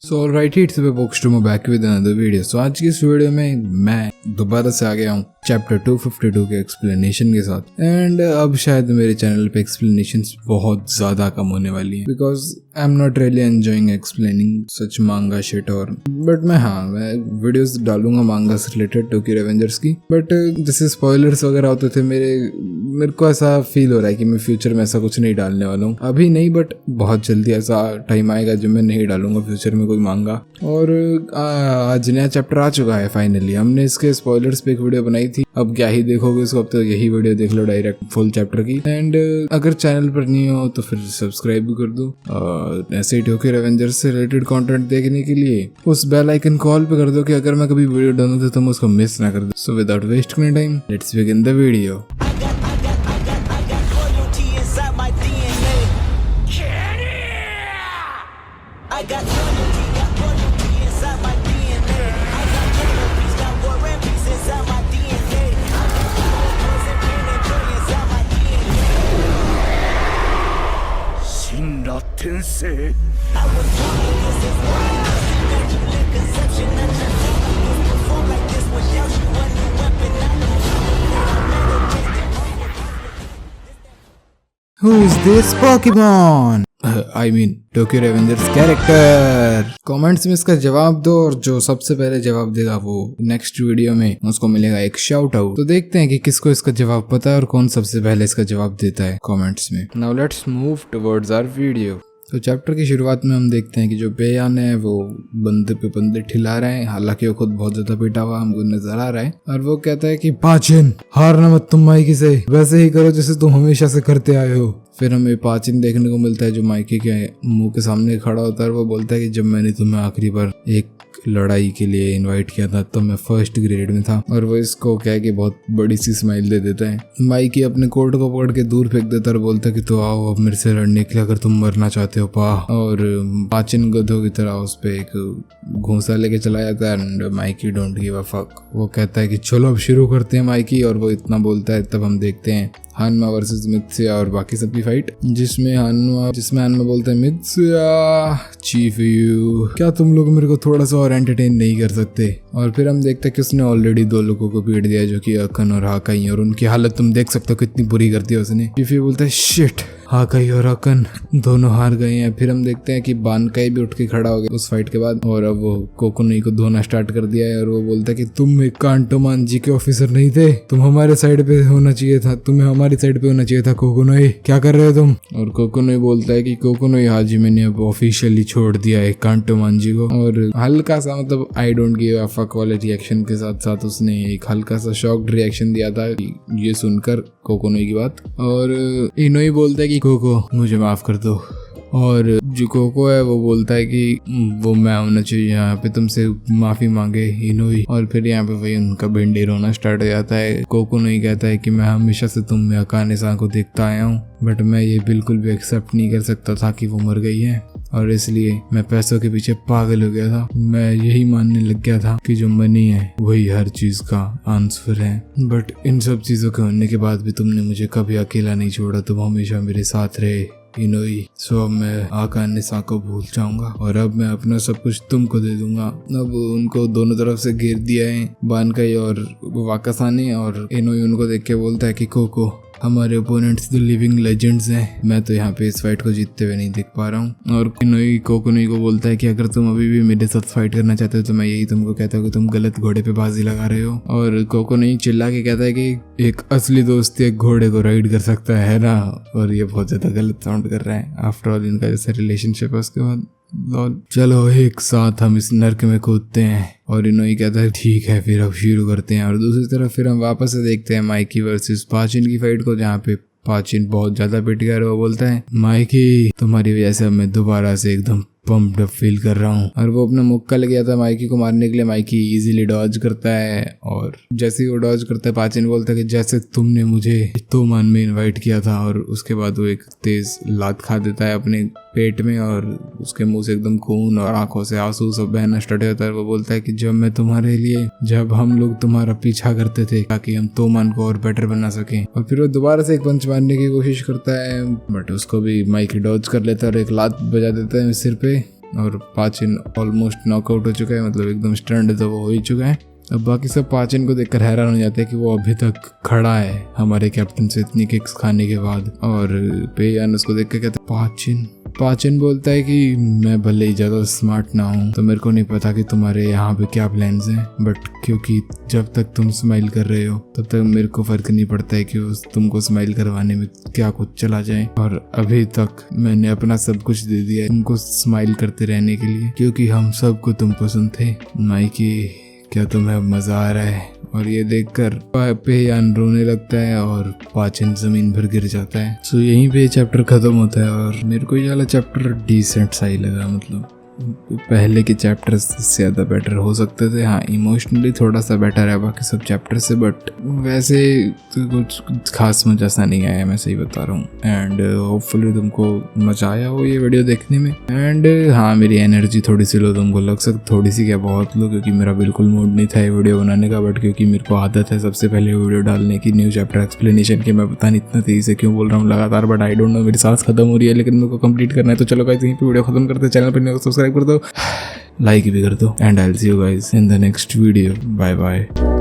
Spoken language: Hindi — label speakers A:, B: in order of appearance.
A: So alright it's back to back with another video. So आज की इस वीडियो में मैं दोबारा से आ गया हूँ चैप्टर 252 के एक्सप्लेनेशन के साथ। एंड अब शायद मेरे चैनल पे एक्सप्लेनेशंस बहुत ज्यादा कम होने वाली हैं because I am not really enjoying explaining such manga shit. और बट मैं वीडियोस डालूंगा मांगा से रिलेटेड टोक्यो रेवेंजर्स की। बट जैसे स्पॉयलर्स वगैरह होते थे मेरे को ऐसा फील हो रहा है कि मैं फ्यूचर में ऐसा कुछ नहीं डालने वाला हूँ। अभी नहीं बट बहुत जल्दी ऐसा टाइम आएगा जब मैं नहीं डालूंगा फ्यूचर में कोई मांगा। और आज नया चैप्टर आ चुका है फाइनली। हमने इसके स्पॉयलर्स पे एक वीडियो बनाई थी, अब क्या ही देखोगे इसको, अब तो यही वीडियो देख लो डायरेक्ट फुल चैप्टर की। एंड अगर चैनल पर नहीं हो तो फिर सब्सक्राइब भी कर दो। ऐसे ही टोक्यो रेवेंजर्स से रिलेटेड कंटेंट देखने के लिए उस बेल आइकन कॉल पे कर दो कि अगर मैं कभी वीडियो डालूं तो तुम उसको मिस ना कर दो। So without wasting time let's begin the video. Who is this Pokemon? I mean Tokyo Revengers character. Comments में इसका जवाब दो और जो सबसे पहले जवाब देगा वो नेक्स्ट वीडियो में उसको मिलेगा एक शाउट आउट। तो देखते हैं कि किसको इसका जवाब पता है और कौन सबसे पहले इसका जवाब देता है कमेंट्स में। Now let's move towards our video. तो चैप्टर की शुरुआत में हम देखते हैं कि जो बेयान है वो बंदे पे बंदे ठिला रहे हैं, हालांकि वो खुद बहुत ज्यादा पिटा हुआ हमको नजर आ रहा है। और वो कहता है कि पाचिन हारना मत तुम माइकी से, वैसे ही करो जैसे तुम हमेशा से करते आए हो। फिर हमें पाचिन देखने को मिलता है जो माइकी के मुंह के सामने खड़ा होता है। वो बोलता है कि जब मैंने तुम्हें आखिरी बार एक लड़ाई के लिए इनवाइट किया था तो मैं फर्स्ट ग्रेड में था। और वो इसको कह के बहुत बड़ी सी स्माइल दे देता है। माइकी अपने कोट को पकड़ के दूर फेंक देता है और बोलता है कि तो आओ अब मेरे से लड़ने के लिए अगर तुम मरना चाहते हो पा। और पाचिन गधों की तरह उस पे एक घूंसा लेके चला जाता है। And Mikey don't give a fuck. वो कहता है कि चलो अब शुरू करते हैं माइकी। और वो इतना बोलता है तब हम देखते हैं हानमा वर्सेस मित्सुया और बाकी सबकी फाइट, जिसमें हानमा बोलता है मित्सुया चीफ यू, क्या तुम लोग मेरे को थोड़ा सा और एंटरटेन नहीं कर सकते। और फिर हम देखते हैं कि उसने ऑलरेडी 2 लोगों को पीट दिया जो कि अकन और हाकाई, और उनकी हालत तुम देख सकते हो कितनी बुरी कर दी उसने। चीफ यू बोलता है शिट, हाकाई और अकन दोनों हार गए हैं। फिर हम देखते हैं कि बानकाई भी उठ के खड़ा हो गया उस फाइट के बाद और अब वो कोकोनोई को धोना स्टार्ट कर दिया है। और वो बोलता है कि तुम एक कांटोमान जी के ऑफिसर नहीं थे, तुम हमारे साइड पे होना चाहिए था, तुम्हें हमारी साइड पे होना चाहिए था कोकोनोई, क्या कर रहे हो तुम। और कोकोनोई बोलता है कि कोकोनोई हाजी मैंने अब ऑफिशियली छोड़ दिया है कांटोमान जी को। और हल्का सा मतलब I don't give a fuck वाले रिएक्शन के साथ साथ उसने एक हल्का सा शॉक्ड रिएक्शन दिया था ये सुनकर कोकोनोई की बात। और इनोई बोलता है कि कोको मुझे माफ कर दो। और जो कोको है वो बोलता है कि वो मैं होना चाहिए यहाँ पे, तुमसे माफी मांगे इनोई। और फिर यहाँ पे वही उनका भिंडी रोना स्टार्ट हो जाता है। कोको नहीं कहता है कि मैं हमेशा से तुम में अकाने-सान को देखता आया हूँ बट मैं ये बिल्कुल भी एक्सेप्ट नहीं कर सकता था कि वो मर गई है और इसलिए मैं पैसों के पीछे पागल हो गया था। मैं यही मानने लग गया था कि जो मनी है वही हर चीज का आंसर है। बट इन सब चीजों के होने के बाद भी तुमने मुझे कभी अकेला नहीं छोड़ा, तुम हमेशा मेरे साथ रहे इनोई। सो अब मैं आकाने-सान को भूल जाऊंगा और अब मैं अपना सब कुछ तुमको दे दूंगा। अब उनको दोनों तरफ से घेर दिया है बानकाई और वाकासा ने। और इनोई उनको देख के बोलता है कि कोको हमारे ओपोनेंट्स द लिविंग लेजेंड्स हैं, मैं तो यहाँ पे इस फाइट को जीतते हुए नहीं देख पा रहा हूँ। और इनोई कोकोनोई को बोलता है कि अगर तुम अभी भी मेरे साथ फाइट करना चाहते हो तो मैं यही तुमको कहता हूँ कि तुम गलत घोड़े पे बाजी लगा रहे हो। और कोकोनोई चिल्ला के कहता है कि एक असली दोस्त एक घोड़े को राइड कर सकता है ना। और ये बहुत ज्यादा गलत साउंड कर रहा है। आफ्टर ऑल इनका जैसे रिलेशनशिप है उसके बाद चलो एक साथ हम इस नर्क में कूदते हैं। और इनोई कहता है ठीक है फिर अब शुरू करते हैं। और दूसरी तरफ फिर हम वापस से देखते हैं माइकी वर्सेस पाचिन की फाइट को, जहाँ पे पाचिन बहुत ज्यादा पिट गया। वो बोलता है माइकी तुम्हारी वजह से मैं दोबारा से एकदम पम्प्ड अप फील कर रहा हूँ। और वो अपना मुक्का ले गया था माइकी को मारने के लिए। माइकी इजीली डॉज करता है और जैसे ही वो डॉज करता है पाचिन बोलता है कि जैसे तुमने मुझे तोमान में इनवाइट किया था। और उसके बाद वो एक तेज लात खा देता है अपने पेट में और उसके मुंह से एकदम खून और आंखों से आंसू सब बहना स्टार्ट होता है। वो बोलता है कि जब हम लोग तुम्हारा पीछा करते थे ताकि हम तोमान को और बेटर बना सकें। और फिर वो दोबारा से एक पंच मारने की कोशिश करता है बट उसको भी माइकी डॉज कर लेता है और एक लात बजा देता है सिर पे। और पाचिन ऑलमोस्ट नॉकआउट हो चुका है, मतलब एकदम स्टंड तो वो हो ही चुका है। अब बाकी सब पाचिन को देखकर हैरान हो जाते हैं कि वो अभी तक खड़ा है हमारे कैप्टन से इतनी किक्स खाने के बाद। और पेयान उसको देख के कहते पाचिन बोलता है कि मैं भले ही ज़्यादा स्मार्ट ना हूँ तो मेरे को नहीं पता कि तुम्हारे यहाँ पे क्या प्लान्स हैं, बट क्योंकि जब तक तुम स्माइल कर रहे हो तब तक मेरे को फर्क नहीं पड़ता है कि तुमको स्माइल करवाने में क्या कुछ चला जाए। और अभी तक मैंने अपना सब कुछ दे दिया है तुमको स्माइल करते रहने के लिए, क्योंकि हम सबको तुम पसंद थे। माइकी, क्या तुम्हें मजा आ रहा है? और ये देखकर पेयान रोने लगता है और पाचिन जमीन पर गिर जाता है। सो यहीं पे चैप्टर खत्म होता है और मेरे को ये वाला चैप्टर डिसेंट सा ही लगा, मतलब पहले के चैप्टर्स से ज़्यादा बेटर हो सकते थे। हाँ, इमोशनली थोड़ा सा बेटर है बाकी सब चैप्टर से, बट वैसे तो कुछ खास मजा सा नहीं आया, मैं सही बता रहा हूँ। एंड होपफुली तुमको मजा आया हो ये वीडियो देखने में। एंड हाँ, मेरी एनर्जी थोड़ी सी लो तुमको लग सकती, थोड़ी सी क्या बहुत लो, क्योंकि मेरा बिल्कुल मूड नहीं था ये वीडियो बनाने का, बट क्योंकि मेरे को आदत है सबसे पहले वीडियो डालने की न्यू चैप्टर एक्सप्लेनेशन की। मैं पता नहीं इतना तेजी से क्यों बोल रहा हूँ लगातार, बट आई डोंट नो, मेरी सांस खत्म हो रही है लेकिन मेरे को कंप्लीट करना है। तो चलो गाइस, यहीं पे वीडियो खत्म करते हैं। चैनल पर सब्सक्राइब कर दो, लाइक भी कर दो, and I will see you guys in the next video. Bye bye.